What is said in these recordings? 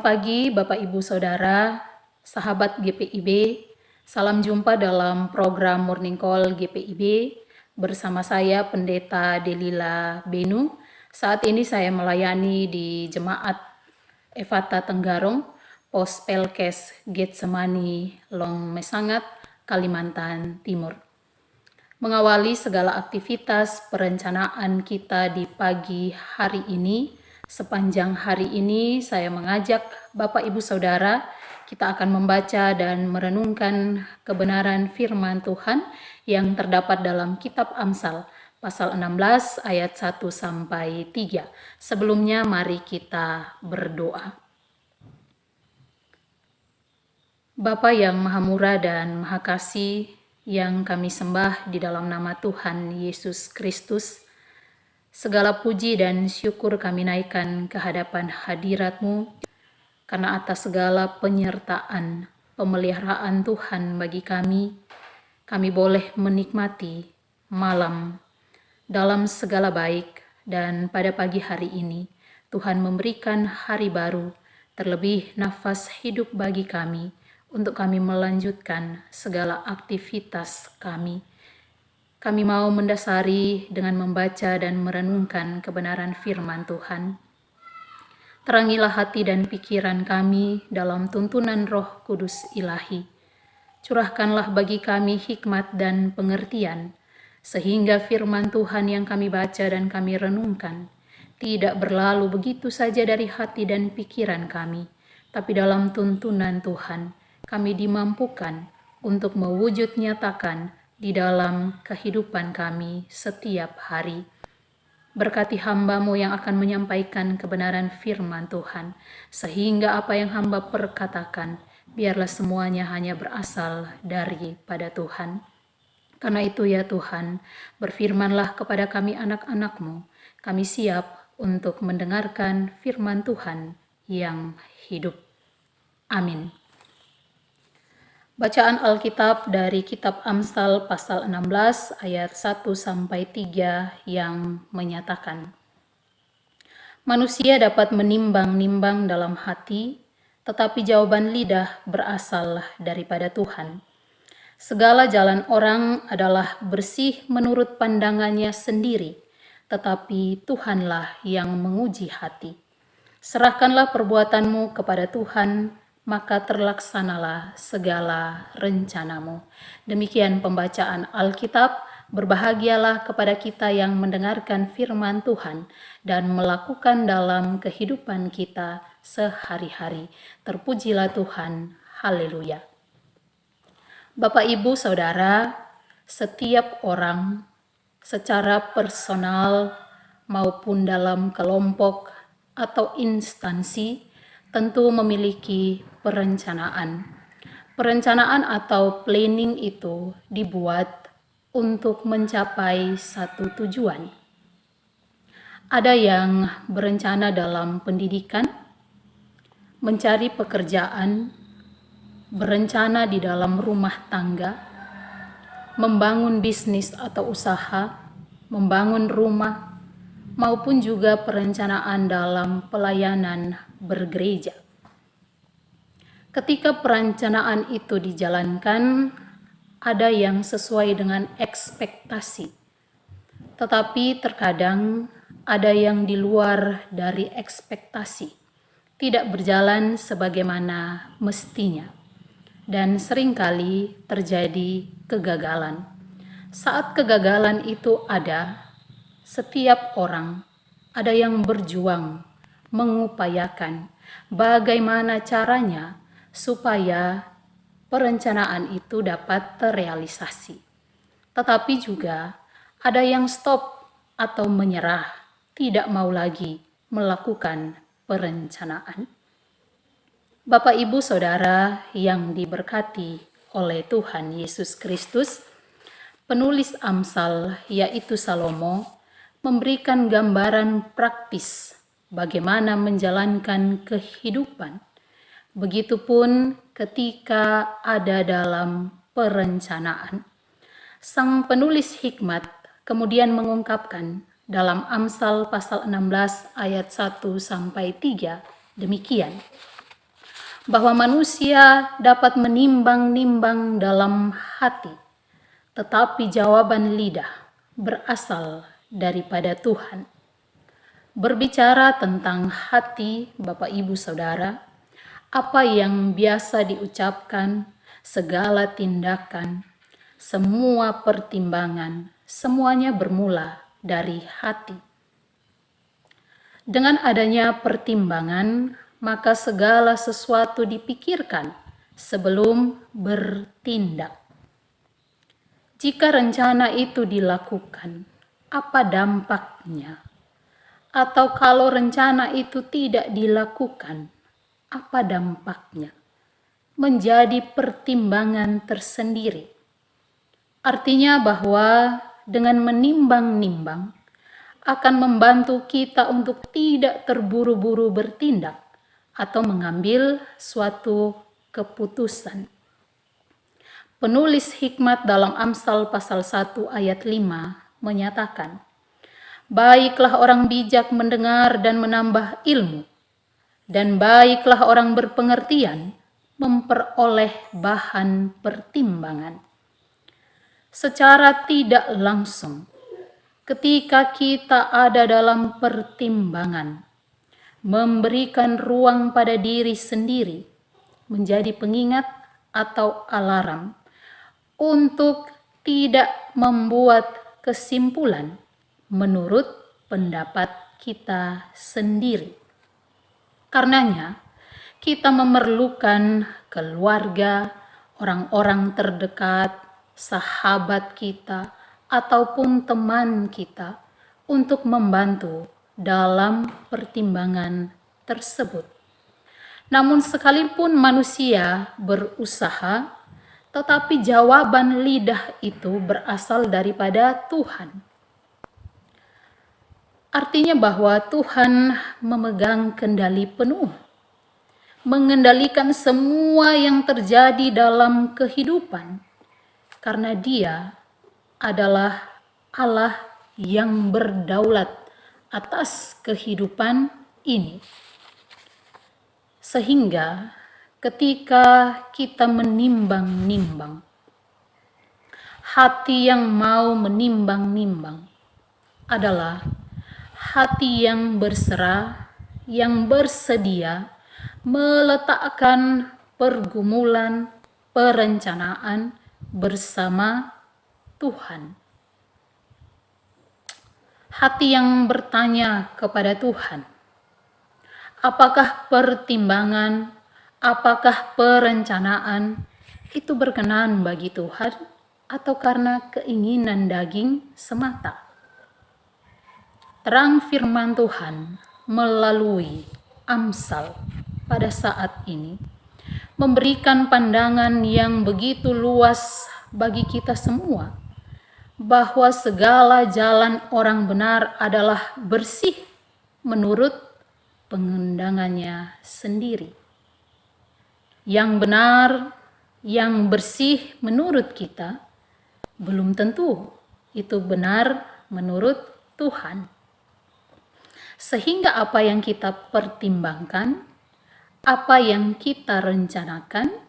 Selamat pagi Bapak Ibu Saudara, sahabat GPIB. Salam jumpa dalam program Morning Call GPIB bersama saya Pendeta Delila Benu. Saat ini saya melayani di Jemaat Efata Tenggarong, Pos Pelkes Getsemani, Long Mesangat, Kalimantan Timur. Mengawali segala aktivitas perencanaan kita di pagi hari ini, sepanjang hari ini saya mengajak Bapak Ibu Saudara, kita akan membaca dan merenungkan kebenaran firman Tuhan yang terdapat dalam kitab Amsal, pasal 16 ayat 1 sampai 3. Sebelumnya mari kita berdoa. Bapa yang Maha Murah dan Maha Kasih, yang kami sembah di dalam nama Tuhan Yesus Kristus, segala puji dan syukur kami naikkan ke hadapan hadirat-Mu, karena atas segala penyertaan, pemeliharaan Tuhan bagi kami boleh menikmati malam dalam segala baik, dan pada pagi hari ini Tuhan memberikan hari baru, terlebih nafas hidup bagi kami, untuk kami melanjutkan segala aktivitas kami. Kami mau mendasari dengan membaca dan merenungkan kebenaran firman Tuhan. Terangilah hati dan pikiran kami dalam tuntunan Roh Kudus Ilahi. Curahkanlah bagi kami hikmat dan pengertian, sehingga firman Tuhan yang kami baca dan kami renungkan tidak berlalu begitu saja dari hati dan pikiran kami, tapi dalam tuntunan Tuhan kami dimampukan untuk mewujud nyatakan di dalam kehidupan kami setiap hari. Berkati hamba-Mu yang akan menyampaikan kebenaran firman Tuhan, sehingga apa yang hamba perkatakan, biarlah semuanya hanya berasal daripada Tuhan. Karena itu ya Tuhan, berfirmanlah kepada kami anak-anak-Mu, kami siap untuk mendengarkan firman Tuhan yang hidup. Amin. Bacaan Alkitab dari kitab Amsal pasal 16 ayat 1 sampai 3 yang menyatakan, manusia dapat menimbang-nimbang dalam hati, tetapi jawaban lidah berasal daripada Tuhan. Segala jalan orang adalah bersih menurut pandangannya sendiri, tetapi Tuhanlah yang menguji hati. Serahkanlah perbuatanmu kepada Tuhan, maka terlaksanalah segala rencanamu. Demikian pembacaan Alkitab. Berbahagialah kepada kita yang mendengarkan firman Tuhan dan melakukan dalam kehidupan kita sehari-hari. Terpujilah Tuhan. Haleluya. Bapak, Ibu, Saudara, setiap orang secara personal maupun dalam kelompok atau instansi tentu memiliki perencanaan. Perencanaan atau planning itu dibuat untuk mencapai satu tujuan. Ada yang berencana dalam pendidikan, mencari pekerjaan, berencana di dalam rumah tangga, membangun bisnis atau usaha, membangun rumah, maupun juga perencanaan dalam pelayanan bergereja. Ketika perencanaan itu dijalankan, ada yang sesuai dengan ekspektasi, tetapi terkadang ada yang di luar dari ekspektasi, tidak berjalan sebagaimana mestinya, dan seringkali terjadi kegagalan. Saat kegagalan itu ada, setiap orang ada yang berjuang, mengupayakan bagaimana caranya supaya perencanaan itu dapat terrealisasi. Tetapi juga ada yang stop atau menyerah, tidak mau lagi melakukan perencanaan. Bapak, Ibu, Saudara yang diberkati oleh Tuhan Yesus Kristus, penulis Amsal yaitu Salomo memberikan gambaran praktis bagaimana menjalankan kehidupan. Begitupun ketika ada dalam perencanaan. Sang penulis hikmat kemudian mengungkapkan dalam Amsal pasal 16 ayat 1 sampai 3 demikian. bahwa manusia dapat menimbang-nimbang dalam hati, tetapi jawaban lidah berasal daripada Tuhan. Berbicara tentang hati, Bapak Ibu Saudara, apa yang biasa diucapkan, segala tindakan, semua pertimbangan, semuanya bermula dari hati. Dengan adanya pertimbangan, maka segala sesuatu dipikirkan sebelum bertindak. Jika rencana itu dilakukan, apa dampaknya? Atau kalau rencana itu tidak dilakukan, apa dampaknya? Menjadi pertimbangan tersendiri. Artinya bahwa dengan menimbang-nimbang akan membantu kita untuk tidak terburu-buru bertindak atau mengambil suatu keputusan. Penulis hikmat dalam Amsal pasal 1 ayat 5 menyatakan, baiklah orang bijak mendengar dan menambah ilmu, dan baiklah orang berpengertian memperoleh bahan pertimbangan. Secara tidak langsung, ketika kita ada dalam pertimbangan, memberikan ruang pada diri sendiri menjadi pengingat atau alarm untuk tidak membuat kesimpulan menurut pendapat kita sendiri. Karenanya, kita memerlukan keluarga, orang-orang terdekat, sahabat kita, ataupun teman kita untuk membantu dalam pertimbangan tersebut. Namun sekalipun manusia berusaha, tetapi jawaban lidah itu berasal daripada Tuhan. Artinya bahwa Tuhan memegang kendali penuh, mengendalikan semua yang terjadi dalam kehidupan, karena Dia adalah Allah yang berdaulat atas kehidupan ini. Sehingga ketika kita menimbang-nimbang, hati yang mau menimbang-nimbang adalah hati yang berserah, yang bersedia meletakkan pergumulan, perencanaan bersama Tuhan. Hati yang bertanya kepada Tuhan, apakah pertimbangan, apakah perencanaan itu berkenan bagi Tuhan atau karena keinginan daging semata? Terang firman Tuhan melalui Amsal pada saat ini memberikan pandangan yang begitu luas bagi kita semua, bahwa segala jalan orang benar adalah bersih menurut pengendangannya sendiri. Yang benar, yang bersih menurut kita, belum tentu itu benar menurut Tuhan. Sehingga apa yang kita pertimbangkan, apa yang kita rencanakan,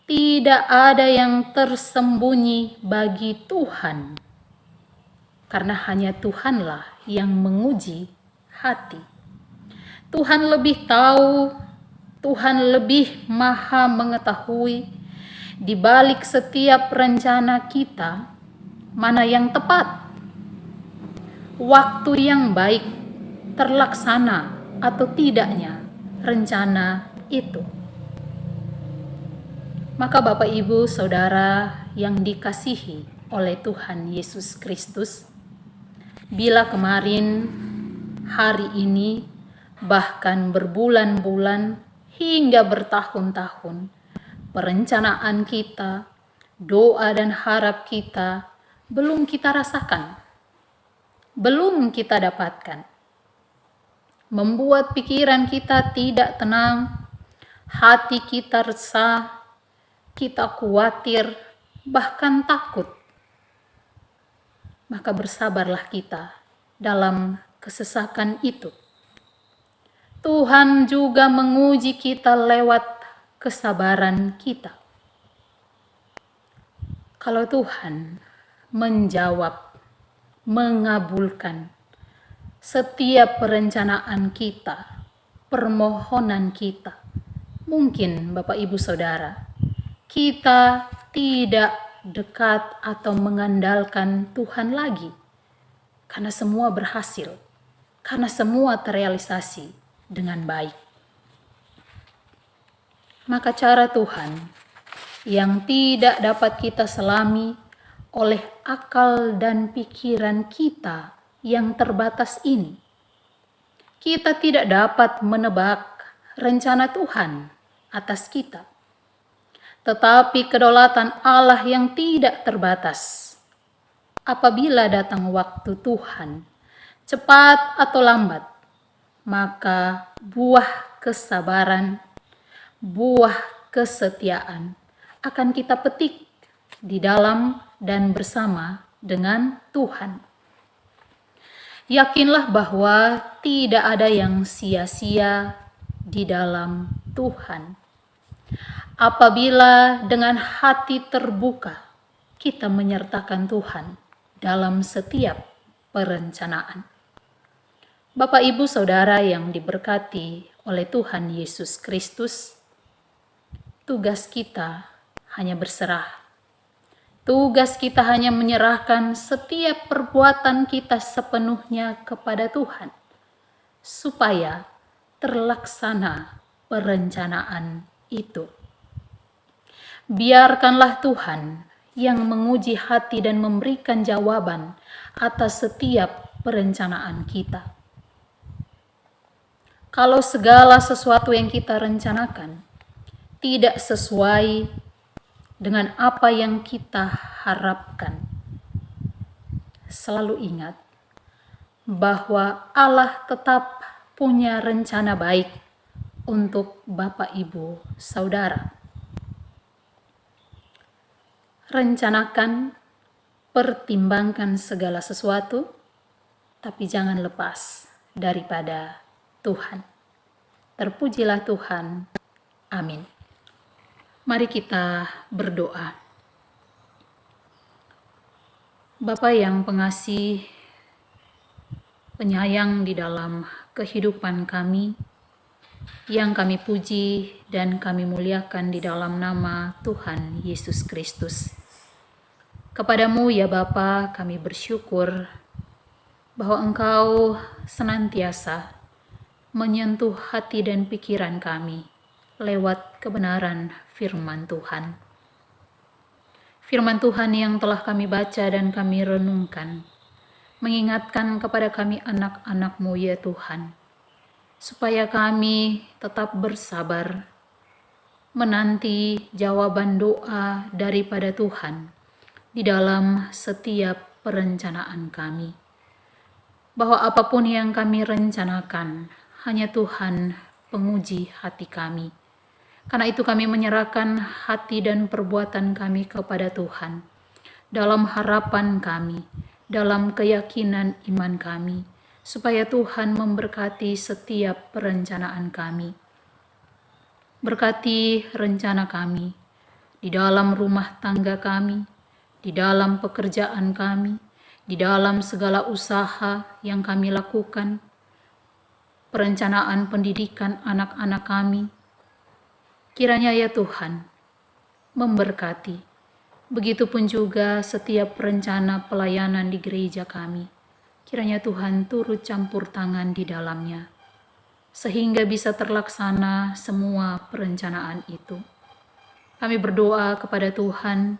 tidak ada yang tersembunyi bagi Tuhan. Karena hanya Tuhanlah yang menguji hati. Tuhan lebih tahu, Tuhan lebih maha mengetahui di balik setiap rencana kita, mana yang tepat, waktu yang baik terlaksana atau tidaknya rencana itu. Maka Bapak Ibu Saudara yang dikasihi oleh Tuhan Yesus Kristus, bila kemarin, hari ini, bahkan berbulan-bulan hingga bertahun-tahun, perencanaan kita, doa dan harap kita belum kita rasakan, belum kita dapatkan, membuat pikiran kita tidak tenang, hati kita resah, kita khawatir, bahkan takut. Maka bersabarlah kita dalam kesesakan itu. Tuhan juga menguji kita lewat kesabaran kita. Kalau Tuhan menjawab, mengabulkan setiap perencanaan kita, permohonan kita, mungkin Bapak Ibu Saudara, kita tidak dekat atau mengandalkan Tuhan lagi, karena semua berhasil, karena semua terrealisasi dengan baik. Maka cara Tuhan yang tidak dapat kita selami oleh akal dan pikiran kita yang terbatas ini, kita tidak dapat menebak rencana Tuhan atas kita. Tetapi kedaulatan Allah yang tidak terbatas, apabila datang waktu Tuhan, cepat atau lambat, maka buah kesabaran, buah kesetiaan akan kita petik di dalam dan bersama dengan Tuhan. Yakinlah bahwa tidak ada yang sia-sia di dalam Tuhan. Apabila dengan hati terbuka kita menyertakan Tuhan dalam setiap perencanaan. Bapak Ibu Saudara yang diberkati oleh Tuhan Yesus Kristus, tugas kita hanya berserah. Tugas kita hanya menyerahkan setiap perbuatan kita sepenuhnya kepada Tuhan, supaya terlaksana perencanaan itu. Biarkanlah Tuhan yang menguji hati dan memberikan jawaban atas setiap perencanaan kita. Kalau segala sesuatu yang kita rencanakan tidak sesuai dengan apa yang kita harapkan, selalu ingat bahwa Allah tetap punya rencana baik untuk Bapak Ibu Saudara. Rencanakan, pertimbangkan segala sesuatu, tapi jangan lepas daripada Tuhan. Terpujilah Tuhan. Amin. Mari kita berdoa. Bapa yang pengasih, penyayang di dalam kehidupan kami, yang kami puji dan kami muliakan di dalam nama Tuhan Yesus Kristus. Kepadamu ya Bapa, kami bersyukur bahwa Engkau senantiasa menyentuh hati dan pikiran kami lewat kebenaran firman Tuhan. Firman Tuhan yang telah kami baca dan kami renungkan, mengingatkan kepada kami anak-anak-Mu ya Tuhan, supaya kami tetap bersabar, menanti jawaban doa daripada Tuhan di dalam setiap perencanaan kami. Bahwa apapun yang kami rencanakan, hanya Tuhan penguji hati kami. Karena itu kami menyerahkan hati dan perbuatan kami kepada Tuhan, dalam harapan kami, dalam keyakinan iman kami, supaya Tuhan memberkati setiap perencanaan kami. Berkati rencana kami, di dalam rumah tangga kami, di dalam pekerjaan kami, di dalam segala usaha yang kami lakukan, perencanaan pendidikan anak-anak kami. Kiranya ya Tuhan memberkati. Begitupun juga setiap rencana pelayanan di gereja kami. Kiranya Tuhan turut campur tangan di dalamnya, sehingga bisa terlaksana semua perencanaan itu. Kami berdoa kepada Tuhan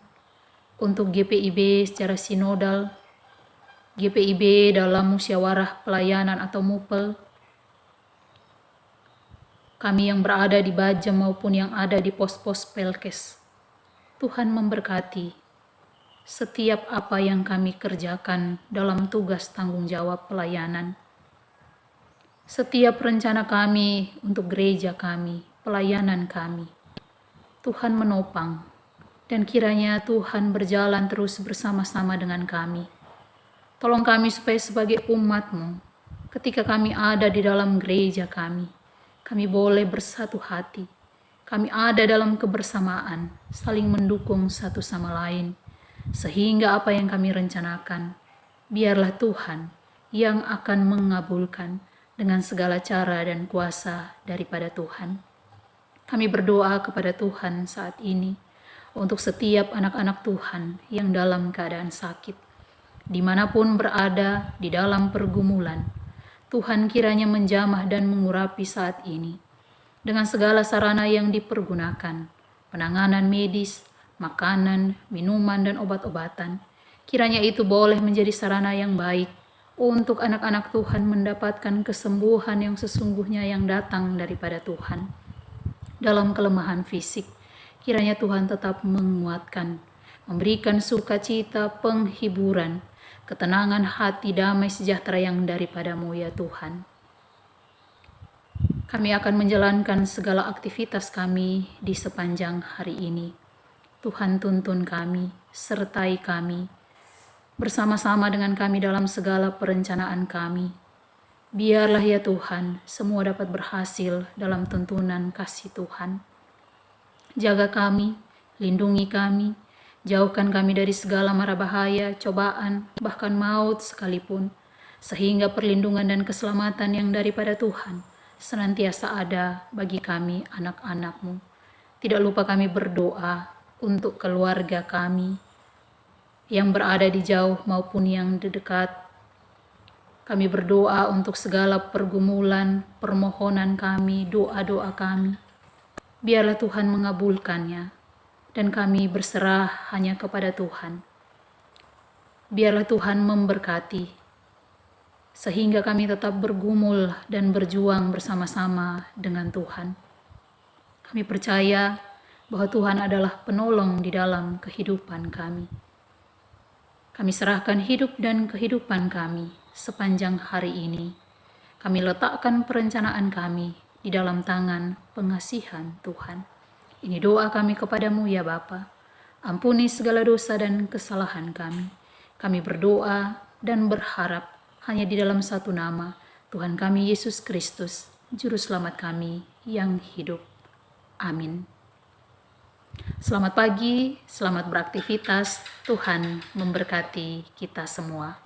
untuk GPIB secara sinodal, GPIB dalam musyawarah pelayanan atau MUPEL, kami yang berada di Bajem maupun yang ada di pos-pos Pelkes. Tuhan memberkati setiap apa yang kami kerjakan dalam tugas tanggung jawab pelayanan. Setiap rencana kami untuk gereja kami, pelayanan kami, Tuhan menopang, dan kiranya Tuhan berjalan terus bersama-sama dengan kami. Tolong kami supaya sebagai umat-Mu, ketika kami ada di dalam gereja kami boleh bersatu hati, kami ada dalam kebersamaan, saling mendukung satu sama lain, sehingga apa yang kami rencanakan, biarlah Tuhan yang akan mengabulkan dengan segala cara dan kuasa daripada Tuhan. Kami berdoa kepada Tuhan saat ini untuk setiap anak-anak Tuhan yang dalam keadaan sakit, dimanapun berada di dalam pergumulan. Tuhan kiranya menjamah dan mengurapi saat ini dengan segala sarana yang dipergunakan, penanganan medis, makanan, minuman, dan obat-obatan. Kiranya itu boleh menjadi sarana yang baik untuk anak-anak Tuhan mendapatkan kesembuhan yang sesungguhnya yang datang daripada Tuhan. Dalam kelemahan fisik, kiranya Tuhan tetap menguatkan, memberikan sukacita, penghiburan, ketenangan hati, damai sejahtera yang daripadamu ya Tuhan. Kami akan menjalankan segala aktivitas kami di sepanjang hari ini. Tuhan tuntun kami, sertai kami, bersama-sama dengan kami dalam segala perencanaan kami. Biarlah ya Tuhan, semua dapat berhasil dalam tuntunan kasih Tuhan. Jaga kami, lindungi kami, jauhkan kami dari segala mara bahaya, cobaan, bahkan maut sekalipun, sehingga perlindungan dan keselamatan yang daripada Tuhan senantiasa ada bagi kami anak-anak-Mu. Tidak lupa kami berdoa untuk keluarga kami yang berada di jauh maupun yang di dekat. Kami berdoa untuk segala pergumulan, permohonan kami, doa-doa kami. Biarlah Tuhan mengabulkannya dan kami berserah hanya kepada Tuhan. Biarlah Tuhan memberkati sehingga kami tetap bergumul dan berjuang bersama-sama dengan Tuhan. Kami percaya bahwa Tuhan adalah penolong di dalam kehidupan kami. Kami serahkan hidup dan kehidupan kami sepanjang hari ini. Kami letakkan perencanaan kami di dalam tangan pengasihan Tuhan. Ini doa kami kepadamu ya Bapa. Ampuni segala dosa dan kesalahan kami. Kami berdoa dan berharap hanya di dalam satu nama, Tuhan kami Yesus Kristus, Juru Selamat kami yang hidup. Amin. Selamat pagi, selamat beraktivitas. Tuhan memberkati kita semua.